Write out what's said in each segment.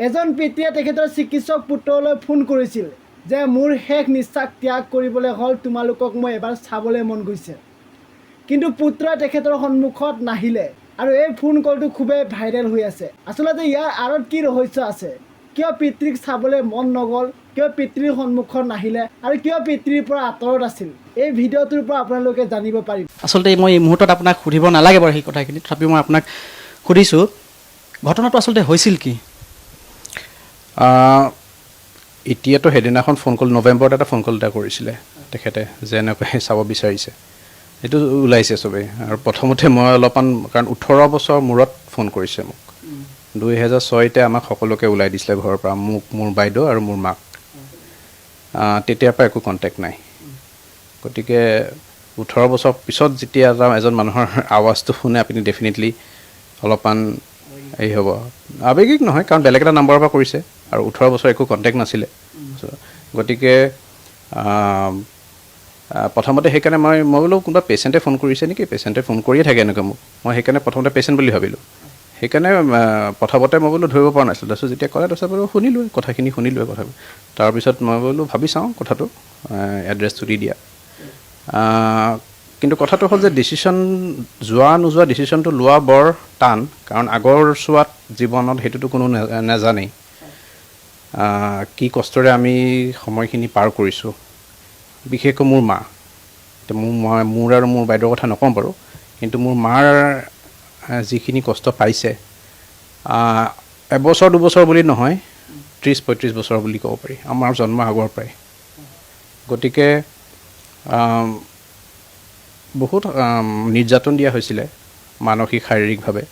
এজন পিতৃয়ে তেখেতৰ চিকিৎসক পুত্ৰলৈ ফোন কৰিছিল যে মোৰ শেষ নিশ্বাস ত্যাগ কৰিবলৈ হ'ল, তোমালোকক মই এবাৰ চাবলৈ মন গৈছে। কিন্তু পুত্ৰই তেখেতৰ সন্মুখত নাহিলে আৰু এই ফোন কলটো খুবেই ভাইৰেল হৈ আছে। আচলতে ইয়াৰ আঁৰত কি ৰহস্য আছে? কিয় পিতৃক চাবলৈ মন নগ'ল, কিয় পিতৃৰ সন্মুখত নাহিলে আৰু কিয় পিতৃৰ পৰা আঁতৰত আছিল, এই ভিডিঅ'টোৰ পৰা আপোনালোকে জানিব পাৰিব। আচলতে মই এই মুহূৰ্তত আপোনাক সুধিব নালাগে বাৰু সেই কথাখিনি, তথাপিও মই আপোনাক সুধিছোঁ, ঘটনাটো আচলতে হৈছিল কি? এতিয়াতো সেইদিনাখন ফোন কল, নৱেম্বৰত এটা ফোন কল এটা কৰিছিলে তেখেতে, যে এনেকৈ চাব বিচাৰিছে, সেইটো ওলাইছে চবেই। আৰু প্ৰথমতে মই অলপমান, কাৰণ 18 বছৰ মূৰত ফোন কৰিছে মোক। 2006তে আমাক সকলোকে ওলাই দিছিলে ঘৰৰ পৰা, মোক, মোৰ বাইদেউ আৰু মোৰ মাক। তেতিয়াৰ পৰা একো কণ্টেক্ট নাই। গতিকে 18 বছৰ পিছত যেতিয়া এজন মানুহৰ আৱাজটো শুনে, আপুনি ডেফিনেটলি অলপমান এই হ'ব, আৱেগিক নহয়, কাৰণ বেলেগ এটা নাম্বাৰৰ পৰা কৰিছে আৰু 18 বছৰ একো কণ্টেক্ট নাছিলে। গতিকে প্ৰথমতে সেইকাৰণে মই বোলো কোনোবা পেচেণ্টে ফোন কৰিছে নেকি, পেচেণ্টে ফোন কৰিয়ে থাকে এনেকৈ মোক। মই সেইকাৰণে প্ৰথমতে পেচেণ্ট বুলি ভাবিলোঁ। সেইকাৰণে প্ৰথমতে মই বোলো ধৰিব পৰা নাছিলোঁ। তাৰপিছত যেতিয়া ক'লে, তাৰপিছত বাৰু শুনিলোঁ, কথাখিনি শুনিলোঁ কথাবোৰ। তাৰপিছত মই বোলো ভাবি চাওঁ কথাটো, এড্ৰেছটো দি দিয়া। কিন্তু কথাটো হ'ল যে ডিচিশ্যন যোৱা নোযোৱা ডিচিশ্যনটো লোৱা বৰ টান, কাৰণ আগৰ চোৱাত জীৱনত সেইটোতো কোনো নাজানেই। কি কষ্টৰে আমি সময়খিনি পাৰ কৰিছোঁ, বিশেষকৈ মোৰ মা। মোৰ আৰু মোৰ বাইদেউৰ কথা নকওঁ বাৰু, কিন্তু মোৰ মাৰ যিখিনি কষ্ট পাইছে, এবছৰ দুবছৰ বুলি নহয়, 30-35 বছৰ বুলি ক'ব পাৰি, আমাৰ জন্ম আগৰ পৰাই। গতিকে বহুত নিৰ্যাতন দিয়া হৈছিলে, মানসিক শাৰীৰিকভাৱে।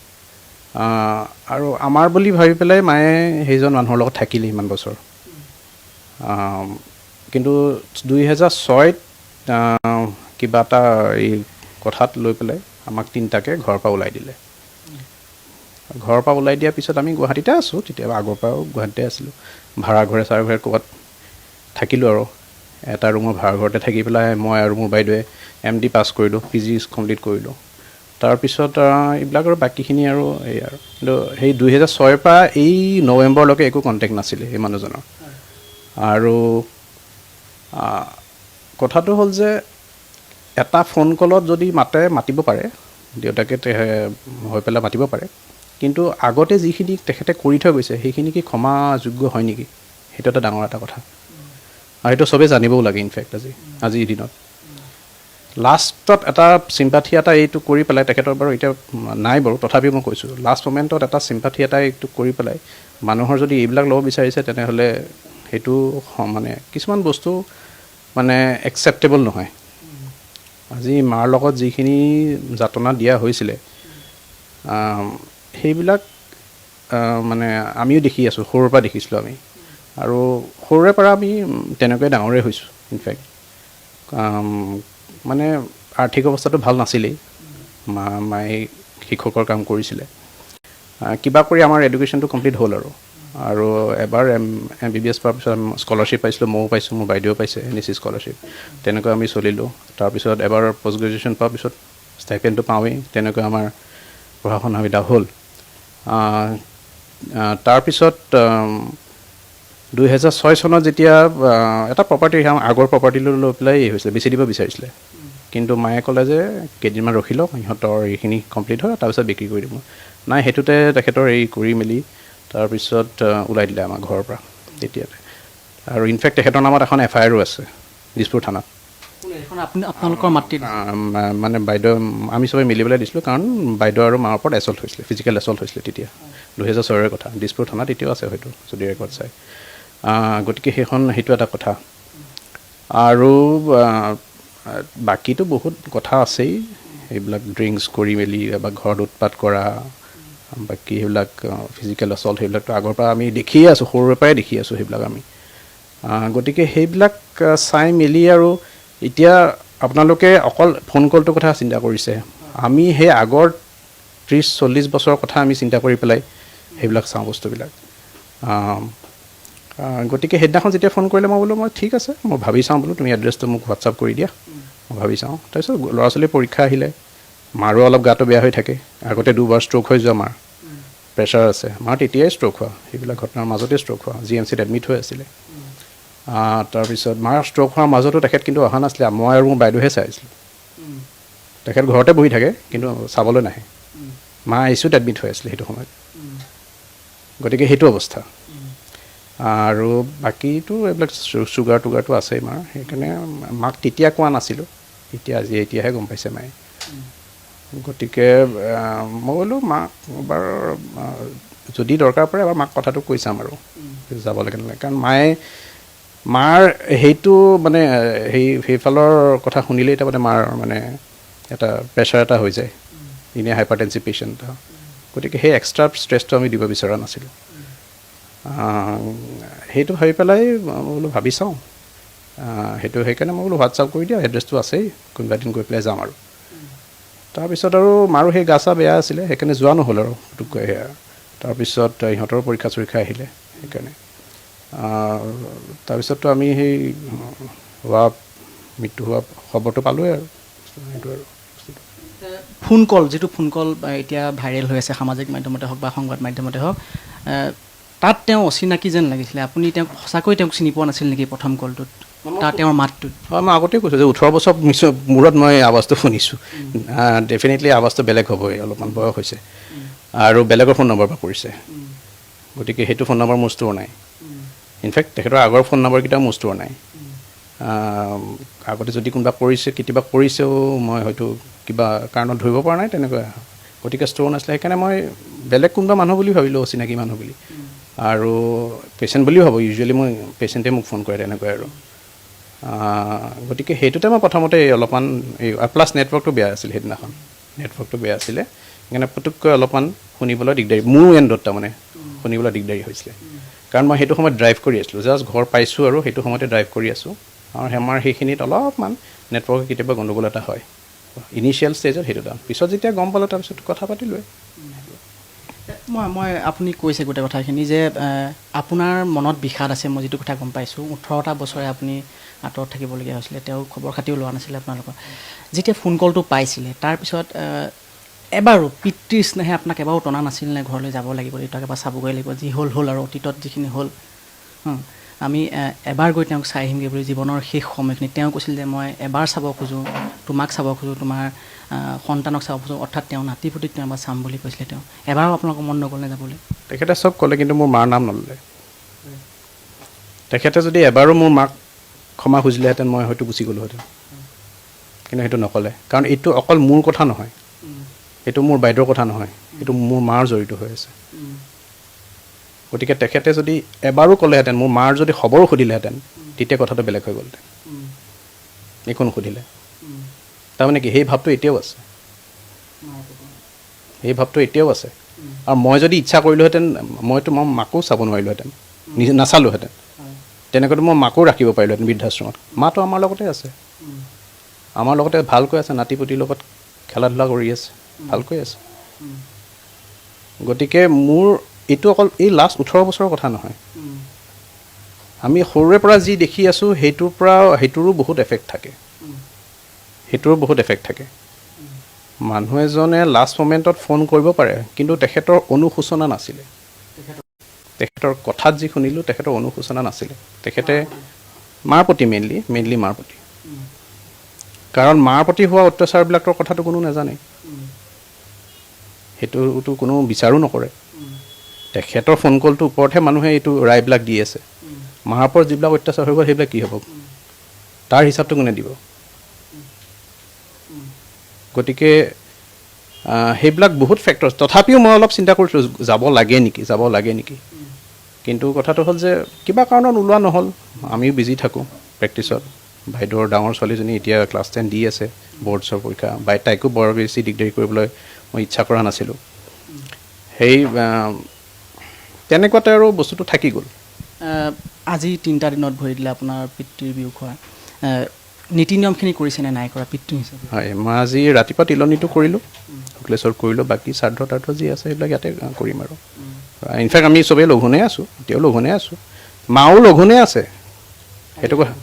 আৰু আমাৰ বুলি ভাবি পেলাই মায়ে সেইজন মানুহৰ লগত থাকিলে ইমান বছৰ। কিন্তু 2006ত কিবা এটা এই কথাত লৈ পেলাই আমাক তিনিটাকে ঘৰৰ পৰা ওলাই দিলে। ঘৰৰ পৰা ওলাই দিয়াৰ পিছত আমি গুৱাহাটীতে আছোঁ, তেতিয়া আগৰ পৰাও গুৱাহাটীতে আছিলোঁ। ভাড়া ঘৰে ক'ৰবাত থাকিলোঁ আৰু এটা ৰুমৰ ভাড়া ঘৰতে থাকি পেলাই মই আৰু মোৰ বাইদেৱে MD পাছ কৰিলোঁ, PG কমপ্লিট কৰিলোঁ। তাৰপিছত এইবিলাক আৰু বাকীখিনি আৰু এই আৰু, কিন্তু সেই 2006ৰ পৰা এই নৱেম্বৰলৈকে একো কণ্টেক্ট নাছিলে এই মানুহজনৰ। আৰু কথাটো হ'ল যে এটা ফোন কলত যদি মাতিব পাৰে, দেউতাকে হৈ পেলাই মাতিব পাৰে, কিন্তু আগতে যিখিনি তেখেতে কৰি থৈ গৈছে সেইখিনি কি ক্ষমাযোগ্য হয় নেকি? সেইটো এটা ডাঙৰ এটা কথা, আৰু সেইটো চবেই জানিবও লাগে। ইনফেক্ট আজিৰ দিনত লাষ্টত এটা চিম্পাথি এটা এইটো কৰি পেলাই, তেখেতৰ বাৰু এতিয়া নাই বাৰু, তথাপিও মই কৈছোঁ, লাষ্ট মমেণ্টত এটা চিম্পাথি এটা এইটো কৰি পেলাই মানুহৰ যদি এইবিলাক ল'ব বিচাৰিছে, তেনেহ'লে সেইটো মানে কিছুমান বস্তু মানে একচেপ্টেবল নহয়। আজি মাৰ লগত যিখিনি যাতনা দিয়া হৈছিলে, সেইবিলাক মানে আমিও দেখি আছোঁ, সৰুৰ পৰা দেখিছিলোঁ আমি, আৰু সৰুৰে পৰা আমি তেনেকৈ ডাঙৰেই হৈছোঁ। ইনফেক্ট মানে আৰ্থিক অৱস্থাটো ভাল নাছিলেই, মায়ে শিক্ষকৰ কাম কৰিছিলে। কিবা কৰি আমাৰ এডুকেশ্যনটো কমপ্লিট হ'ল আৰু এবাৰ MBBS পোৱাৰ পিছত স্কলাৰশ্বিপ পাইছিলোঁ, ময়ো পাইছোঁ, মোৰ বাইদেউও পাইছে NEC স্কলাৰশ্বিপ। তেনেকৈ আমি চলিলোঁ। তাৰপিছত এবাৰ পষ্ট গ্ৰেজুৱেশ্যন পোৱাৰ পিছত ষ্টাইপেণ্ডটো পাওঁৱেই, তেনেকৈ আমাৰ পঢ়া শুনা সুবিধা হ'ল। তাৰপিছত 2006 চনত যেতিয়া এটা প্ৰপাৰ্টি, আগৰ প্ৰপাৰ্টিলৈ লৈ পেলাই হৈছিলে, বেছি দিব বিচাৰিছিলে, কিন্তু মায়ে ক'লে যে কেইদিনমান ৰখি লওক, সিহঁতৰ এইখিনি কমপ্লিট হয়, তাৰপিছত বিক্ৰী কৰি দিব। নাই, সেইটোতে তেখেতৰ এই কৰি মেলি তাৰপিছত ওলাই দিলে আমাক ঘৰৰ পৰা তেতিয়াতে। আৰু ইনফেক্ট তেখেতৰ নামত এখন FIR আছে দিছপুৰ থানাত। আপোনালোকৰ মাতৃ মানে বাইদেউ, আমি চবেই মিলি পেলাই দিছিলোঁ, কাৰণ বাইদেউ আৰু মাৰ ওপৰত এছল্ট হৈছিলে, ফিজিকেল এছল্ট হৈছিলে তেতিয়া, 2006ৰ কথা। দিছপুৰ থানাত এতিয়াও আছে হয়তো, যদি ৰেকৰ্ড চাই। গতিকে সেইটো এটা কথা। আৰু বাকীতো বহুত কথা আছেই, এইবিলাক ড্ৰিংকছ কৰি মেলি বা ঘৰত উৎপাত কৰা, বাকী সেইবিলাক ফিজিকেল এছল্ট, সেইবিলাকতো আগৰ পৰা আমি দেখিয়ে আছোঁ, সৰুৰে পৰাই দেখি আছোঁ সেইবিলাক আমি। গতিকে সেইবিলাক চাই মেলি আৰু এতিয়া আপোনালোকে অকল ফোন কলটোৰ কথা চিন্তা কৰিছে, আমি সেই আগৰ 30-40 বছৰৰ কথা আমি চিন্তা কৰি পেলাই সেইবিলাক চাওঁ বস্তুবিলাক। গতিকে সেইদিনাখন যেতিয়া ফোন কৰিলে, মই বোলো মই ঠিক আছে, মই ভাবি চাওঁ বোলো, তুমি এড্ৰেছটো মোক হোৱাটছআপ কৰি দিয়া, মই ভাবি চাওঁ। তাৰপিছত ল'ৰা ছোৱালীৰ পৰীক্ষা আহিলে, মাৰো অলপ গাটো বেয়া হৈ থাকে, আগতে 2বাৰ ষ্ট্ৰ'ক হৈ যোৱা মাৰ। প্ৰেছাৰ আছে। মাৰ তেতিয়াই ষ্ট্ৰ'ক হোৱা, সেইবিলাক ঘটনাৰ মাজতে ষ্ট্ৰ'ক হোৱা, GMCত এডমিট হৈ আছিলে। তাৰপিছত মাৰ ষ্ট্ৰ'ক হোৱাৰ মাজতো তেখেত কিন্তু অহা নাছিলে, মই আৰু মোৰ বাইদেউহে চাই আছিলোঁ। তেখেত ঘৰতে বহি থাকে কিন্তু চাবলৈ নাহে। মা ICUত এডমিট হৈ আছিলে সেইটো সময়ত। গতিকে সেইটো অৱস্থা। আৰু বাকীটো এইবিলাক চুগাৰ টুগাৰটো আছেই মাৰ, সেইকাৰণে মাক তেতিয়া কোৱা নাছিলোঁ, এতিয়াহে গম পাইছে মায়ে। গতিকে মই বোলো মাক এবাৰ যদি দৰকাৰ পৰে এবাৰ মাক কথাটো কৈ চাম আৰু যাব লাগে নালাগে। কাৰণ মাৰ সেইটো মানে সেইফালৰ কথা শুনিলেই তাৰমানে মাৰ মানে এটা প্ৰেছাৰ এটা হৈ যায়, এনেই হাইপাৰটেনছিভ পেচেণ্ট এটা। গতিকে সেই এক্সট্ৰা ষ্ট্ৰেছটো আমি দিব বিচৰা নাছিলোঁ। সেইটো ভাবি পেলাই মই বোলো ভাবি চাওঁ, সেইকাৰণে মই বোলো হোৱাটছআপ কৰি দিয়া, এড্ৰেছটো আছেই, কোনোবা এদিন গৈ পেলাই যাম আৰু। তাৰপিছত আৰু মাৰো সেই গা চা বেয়া আছিলে, সেইকাৰণে যোৱা নহ'ল আৰু পুটুককৈ সেয়া। তাৰপিছত ইহঁতৰ পৰীক্ষা চৰীক্ষা আহিলে, সেইকাৰণে তাৰপিছততো আমি সেই মৃত্যু হোৱা খবৰটো পালোঁৱেই আৰু সেইটো আৰু। ফোন কল যিটো ফোন কল এতিয়া ভাইৰেল হৈ আছে সামাজিক মাধ্যমতে হওক বা সংবাদ মাধ্যমতে হওক, তাত তেওঁ অচিনাকি যেন লাগিছিলে। আপুনি তেওঁক সঁচাকৈ চিনি পোৱা নাছিল নেকি প্ৰথম কলটোত, তেওঁৰ মাতটোত? হয়, মই আগতেই কৈছোঁ যে 18 বছৰ মূৰত মই আৱাজটো শুনিছোঁ। ডেফিনেটলি আৱাজটো বেলেগ হ'বই, অলপমান বয়স হৈছে আৰু বেলেগৰ ফোন নম্বৰৰ পৰা কৰিছে। গতিকে সেইটো ফোন নম্বৰ মোৰ ষ্ট'ৰ নাই। ইনফেক্ট তেখেতৰ আগৰ ফোন নম্বৰকেইটাও মোৰ ষ্ট'ৰ নাই। আগতে যদি কোনোবা কেতিয়াবা কৰিছেও মই হয়তো কিবা কাৰণত ধৰিব পৰা নাই, তেনেকুৱা। গতিকে ষ্ট'ৰ নাছিলে, সেইকাৰণে মই বেলেগ কোনোবা মানুহ বুলি ভাবিলোঁ, অচিনাকি মানুহ বুলি। আৰু পেচেণ্ট বুলিও ভাবোঁ, ইউজুৱেলি মই পেচেণ্টে মোক ফোন কৰে তেনেকুৱাই আৰু। গতিকে সেইটোতে মই প্ৰথমতে অলপমান প্লাছ নেটৱৰ্কটো বেয়া আছিল সেইদিনাখন, নেটৱৰ্কটো বেয়া আছিলে, সেইকাৰণে পুটুককৈ অলপমান শুনিবলৈ দিগদাৰী, মোৰ এণ্ডত তাৰমানে শুনিবলৈ দিগদাৰী হৈছিলে। কাৰণ মই সেইটো সময়ত ড্ৰাইভ কৰি আছিলোঁ, জাষ্ট ঘৰ পাইছোঁ আৰু সেইটো সময়তে ড্ৰাইভ কৰি আছোঁ। আৰু আমাৰ সেইখিনিত অলপমান নেটৱৰ্কৰ কেতিয়াবা গণ্ডগোল এটা হয় ইনিচিয়েল ষ্টেজত, সেইটো দাম। পিছত যেতিয়া গম পালোঁ তাৰপিছত কথা পাতিলোৱে। মই আপুনি কৈছে গোটেই কথাখিনি যে আপোনাৰ মনত বিষাদ আছে, মই যিটো কথা গম পাইছোঁ। 18টা বছৰে আপুনি আঁতৰত থাকিবলগীয়া হৈছিলে, তেওঁ খবৰ খাতিও লোৱা নাছিলে আপোনালোকৰ। যেতিয়া ফোন কলটো পাইছিলে তাৰপিছত এবাৰো পিতৃ স্নেহে আপোনাক এবাৰো টনা নাছিল নে ঘৰলৈ যাব লাগিব, দেউতাক এবাৰ চাবগৈ লাগিব, যি হ'ল আৰু অতীতত যিখিনি হ'ল আমি এবাৰ গৈ তেওঁক চাই আহিমগৈ বুলি জীৱনৰ শেষ সময়খিনি তেওঁ কৈছিল যে মই এবাৰ চাব খোজোঁ, তোমাক চাব খোজোঁ, তোমাৰ সন্তানক চাব খোজোঁ, অৰ্থাৎ তেওঁ নাতিপুতিক তেওঁ এবাৰ চাম বুলি কৈছিলে। তেওঁ এবাৰো আপোনালোকৰ মন নগ'লনে যাবলৈ? তেখেতে চব ক'লে কিন্তু মোৰ মাৰ নাম নল'লে। তেখেতে যদি এবাৰো মোৰ মাক ক্ষমা খুজিলেহেঁতেন মই হয়তো গুচি গ'লোহেঁতেন, কিন্তু সেইটো নক'লে। কাৰণ এইটো অকল মোৰ কথা নহয়, এইটো মোৰ বাইদেউৰ কথা নহয়, এইটো মোৰ মাৰ জড়িত হৈ আছে। গতিকে তেখেতে যদি এবাৰো ক'লেহেঁতেন, মোৰ মাৰ যদি খবৰো সুধিলেহেঁতেন, তেতিয়া কথাটো বেলেগ হৈ গ'লহেঁতেন। একো নুসুধিলে। তাৰমানে কি সেই ভাৱটো এতিয়াও আছে, সেই ভাৱটো এতিয়াও আছে। আৰু মই যদি ইচ্ছা কৰিলোহেঁতেন মইতো মাকো চাব নোৱাৰিলোহেঁতেন, নিজে নাচালোহেঁতেন। তেনেকৈতো মই মাকো ৰাখিব পাৰিলোহেঁতেন বৃদ্ধাশ্ৰমত। মাতো আমাৰ লগতে আছে, আমাৰ লগতে ভালকৈ আছে, নাতিপুতিৰ লগত খেলা ধূলা কৰি আছে, ভালকৈ আছে। গতিকে মোৰ এইটো অকল এই লাষ্ট 18 বছৰৰ কথা নহয়, আমি সৰুৰে পৰা যি দেখি আছোঁ সেইটোৰো বহুত এফেক্ট থাকে, সেইটোৰো বহুত এফেক্ট থাকে। মানুহ এজনে লাষ্ট মমেণ্টত ফোন কৰিব পাৰে, কিন্তু তেখেতৰ অনুশোচনা নাছিলে। তেখেতৰ কথাত যি শুনিলোঁ তেখেতৰ অনুশোচনা নাছিলে। তেখেতে মাৰ প্ৰতি মেইনলি মাৰ প্ৰতি, কাৰণ মাৰ প্ৰতি হোৱা অত্যাচাৰবিলাকৰ কথাটো কোনো নাজানে, সেইটোতো কোনো বিচাৰো নকৰে। তেখেতৰ ফোন কলটোৰ ওপৰতহে মানুহে এইটো ৰায়বিলাক দি আছে। মাৰ ওপৰত যিবিলাক অত্যাচাৰ হৈ গ'ল সেইবিলাক কি হ'ব, তাৰ হিচাপটো কোনে দিব? গতিকে সেইবিলাক বহুত ফেক্টৰ। তথাপিও মই অলপ চিন্তা কৰিছিলোঁ যাব লাগে নেকি। কিন্তু কথাটো হ'ল যে কিবা কাৰণত ওলোৱা নহ'ল। আমিও বিজি থাকোঁ প্ৰেক্টিছত। বাইদেউৰ ডাঙৰ ছোৱালীজনী এতিয়া ক্লাছ 10 দি আছে, বৰ্ডছৰ পৰীক্ষা। তাইকো বৰ বেছি দিগদাৰি কৰিবলৈ মই ইচ্ছা কৰা নাছিলোঁ। সেই তেনেকুৱাতে আৰু বস্তুটো থাকি গ'ল। আজি 3টা দিনত ভৰি দিলে আপোনাৰ পিতৃৰ বিয়োগ হোৱা। নীতি নিয়মখিনি কৰিছেনে নাই কৰা পিতৃ হিচাপে? হয়, মই আজি ৰাতিপুৱা তিলনীটো কৰিলোঁ, শুক্লেশ্বৰ কৰিলোঁ। বাকী শ্ৰাদ্ধ তাৰ্থ যি আছে সেইবিলাক ইয়াতে কৰিম আৰু। ইনফেক্ট আমি চবেই লঘোণে আছোঁ, এতিয়াও লঘোণে আছোঁ, মাও লঘোণে আছে। সেইটো কথা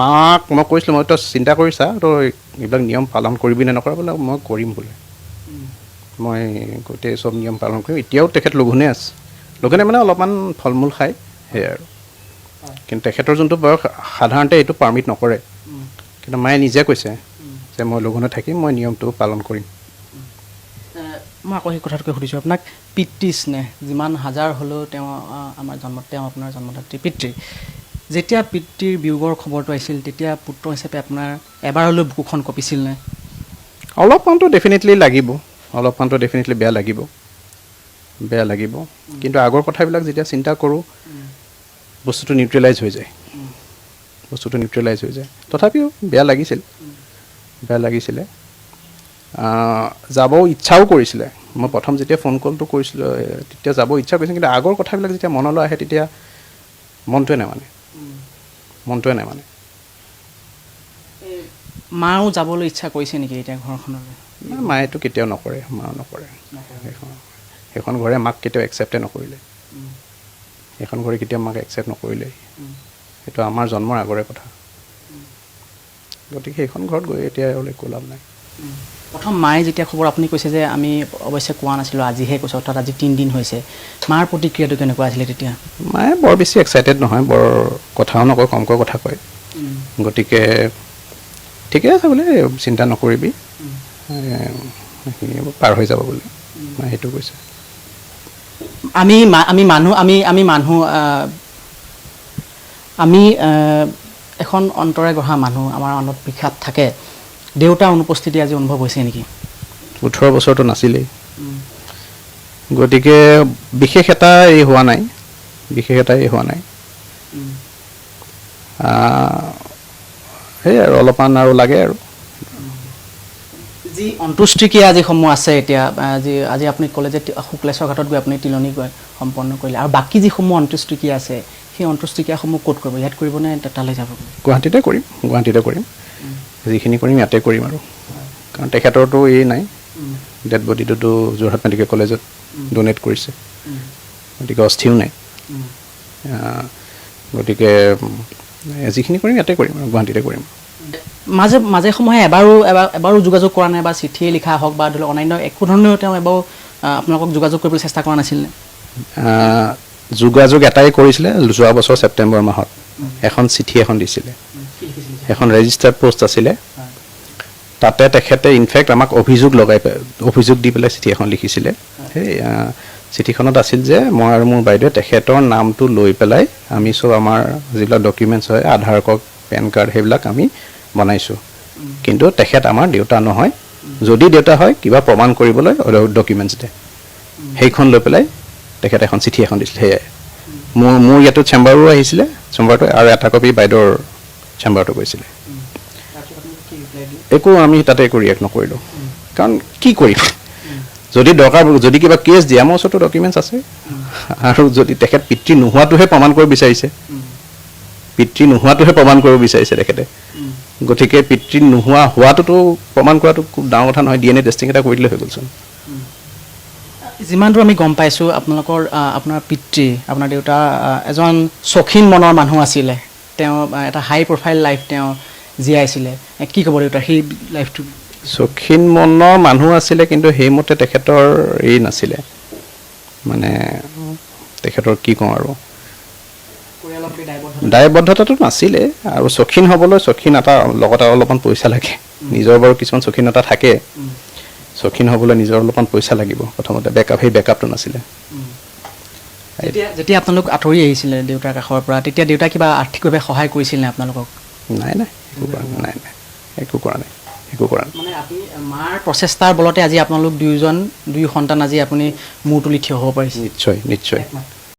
মাক মই কৈছিলোঁ, মই তই চিন্তা কৰিছা, তই এইবিলাক নিয়ম পালন কৰিবি নে নকৰা? বোলে মই কৰিম বোলে। মই গোটেই চব নিয়ম পালন কৰিম। এতিয়াও তেখেত লঘোণে আছে, লঘোণে মানে অলপমান ফল মূল খায়, সেয়াই আৰু। কিন্তু তেখেতৰ যোনটো বয়স সাধাৰণতে এইটো পাৰ্মিট নকৰে, কিন্তু মায়ে নিজে কৈছে যে মই লঘোণে থাকিম, মই নিয়মটো পালন কৰিম। মই আকৌ সেই কথাটোকে সুধিছোঁ আপোনাক, পিতৃ স্নেহ যিমান হাজাৰ হ'লেও তেওঁ তেওঁ আপোনাৰ জন্মদাত্ৰী পিতৃ, যেতিয়া পিতৃৰ বিয়োগৰ খবৰটো আহিছিল তেতিয়া পুত্ৰ হিচাপে আপোনাৰ এবাৰ হ'লেও বুকুখন কঁপিছিল নে? অলপমানটো ডেফিনেটলি লাগিব, অলপমানটো ডেফিনেটলি বেয়া লাগিব, কিন্তু আগৰ কথাবিলাক যেতিয়া চিন্তা কৰোঁ বস্তুটো নিউট্ৰেলাইজ হৈ যায়, তথাপিও বেয়া লাগিছিলে। যাবও ইচ্ছাও কৰিছিলে। মই প্ৰথম যেতিয়া ফোন কলটো কৰিছিলোঁ তেতিয়া যাব ইচ্ছা কৰিছিল, কিন্তু আগৰ কথাবিলাক যেতিয়া মনলৈ আহে তেতিয়া মনটোৱে নামানে। মাও যাবলৈ ইচ্ছা কৰিছে নেকি এতিয়া ঘৰখনলৈ? মায়েতো কেতিয়াও নকৰে, সেইখন ঘৰে মাক কেতিয়াও একচেপ্টে নকৰিলে, সেইখন ঘৰে কেতিয়াও মাক একচেপ্ট নকৰিলে। সেইটো আমাৰ জন্মৰ আগৰে কথা, গতিকে সেইখন ঘৰত গৈ এতিয়া একো লাভ নাই। প্ৰথম মায়ে যেতিয়া খবৰ আপুনি কৈছে যে আমি অৱশ্যে কোৱা নাছিলোঁ, আজিহে কৈছোঁ, অৰ্থাৎ আজি 3 দিন হৈছে, মাৰ প্ৰতিক্ৰিয়াটো কেনেকুৱা আছিলে তেতিয়া? মায়ে বৰ বেছি এক্সাইটেড নহয়, বৰ কথাও নকয়, কমকৈ কথা কয়। গতিকে ঠিকে আছে বোলে, চিন্তা নকৰিবি, পাৰ হৈ যাব বুলি মায়ে সেইটো কৈছে। আমি এখন অন্তৰে গঢ়া মানুহ, আমাৰ মনত বিষাদ থাকে, দেউতাৰ অনুপস্থিতি আজি অনুভৱ হৈছে নেকি? 18 বছৰটো নাছিলেই, গতিকে বিশেষ এটা হোৱা নাই, সেই আৰু অলপমান আৰু লাগে আৰু। যি অন্ত্যেষ্টিক্ৰিয়া যিসমূহ আছে এতিয়া, আজি আপুনি ক'লে যে শুক্লেশ্বৰ ঘাটত গৈ আপুনি তিলনি সম্পন্ন কৰিলে, আৰু বাকী যিসমূহ অন্ত্যেষ্টিক্ৰিয়া আছে সেই অন্ত্যেষ্টিক্ৰিয়াসমূহ ক'ত কৰিব? ইয়াত কৰিব নে তালৈ যাব? গুৱাহাটীতে কৰিম, যিখিনি কৰিম ইয়াতে কৰিম আৰু, কাৰণ তেখেতৰতো নাই, ডেড বডিটোতো যোৰহাট মেডিকেল কলেজত ডনেট কৰিছে, গতিকে অস্থিও নাই, গতিকে যিখিনি কৰিম ইয়াতে কৰিম আৰু গুৱাহাটীতে কৰিম। মাজে সময়ে এবাৰো যোগাযোগ কৰা নাই, বা চিঠিয়ে লিখা হওক বা ধৰি লওক অন্যান্য একো ধৰণেও তেওঁ এবাৰো আপোনালোকক যোগাযোগ কৰিবলৈ চেষ্টা কৰা নাছিলনে? যোগাযোগ এটাই কৰিছিলে, যোৱা বছৰ ছেপ্টেম্বৰ মাহত এখন চিঠি এখন দিছিলে, এখন ৰেজিষ্টাৰ্ড পোষ্ট আছিলে, তাতে তেখেতে ইনফেক্ট আমাক অভিযোগ দি পেলাই চিঠি এখন লিখিছিলে। সেই চিঠিখনত আছিল যে মই আৰু মোৰ বাইদেৱে তেখেতৰ নামটো লৈ পেলাই আমি চব আমাৰ যিবিলাক ডকুমেণ্টছ হয়, আধাৰ কাৰ্ড, পেন কাৰ্ড, সেইবিলাক আমি বনাইছোঁ, কিন্তু তেখেত আমাৰ দেউতা নহয়, যদি দেউতা হয় কিবা প্ৰমাণ কৰিবলৈ ডকুমেণ্টছ দে, সেইখন লৈ পেলাই তেখেতে এখন চিঠি এখন দিছিলে। সেয়াই মোৰ ইয়াতো চেম্বাৰো আহিছিলে, চেম্বাৰটো আৰু এটা কপি বাইদেউৰ চেম্বাৰটো গৈছিলে। আমি তাতে একো ৰিয়েক্ট নকৰিলোঁ, কাৰণ কি কৰিম, যদি কিবা কেছ দিয়ে, আমাৰ ওচৰতো ডকুমেণ্টছ আছে, আৰু যদি তেখেত পিতৃ নোহোৱাটোহে প্ৰমাণ কৰিব বিচাৰিছে তেখেতে, গতিকে পিতৃ হোৱাটোতো প্ৰমাণ কৰাটো খুব ডাঙৰ কথা নহয়, DNA টেষ্টিং এটা কৰি দিলে হৈ গ'লচোন। যিমান দূৰ আমি গম পাইছোঁ আপোনাৰ পিতৃ, আপোনাৰ দেউতা এজন চখিন মনৰ মানুহ আছিলে, তেওঁ এটা হাই প্ৰফাইল লাইফ তেওঁ জীয়াইছিলে, কি ক'ব দেউতাৰ সেই লাইফটো? চখিন মনৰ মানুহ আছিলে, কিন্তু সেইমতে তেখেতৰ নাছিলে, মানে তেখেতৰ কি কওঁ আৰু, দায়বদ্ধতাটো নাছিলে, আৰু চখিন হ'বলৈ এটা লগত অলপমান পইচা লাগে, নিজৰ বাৰু কিছুমান চখিনতা থাকে, চখিন হ'বলৈ নিজৰ অলপমান পইচা লাগিব প্ৰথমতে, সেই বেকআপটো নাছিলে। যেতিয়া আপোনালোক আঁতৰি আহিছিলে দেউতাৰ কাষৰ পৰা, তেতিয়া দেউতাই কিবা আৰ্থিকভাৱে সহায় কৰিছিল নে আপোনালোকক? নাই, একো কৰা নাই। মানে আপুনি মাৰ প্ৰচেষ্টাৰ বলতে আজি আপোনালোক দুই সন্তান আজি আপুনি মূৰ তুলি থিয় হ'ব পাৰিছে? নিশ্চয়।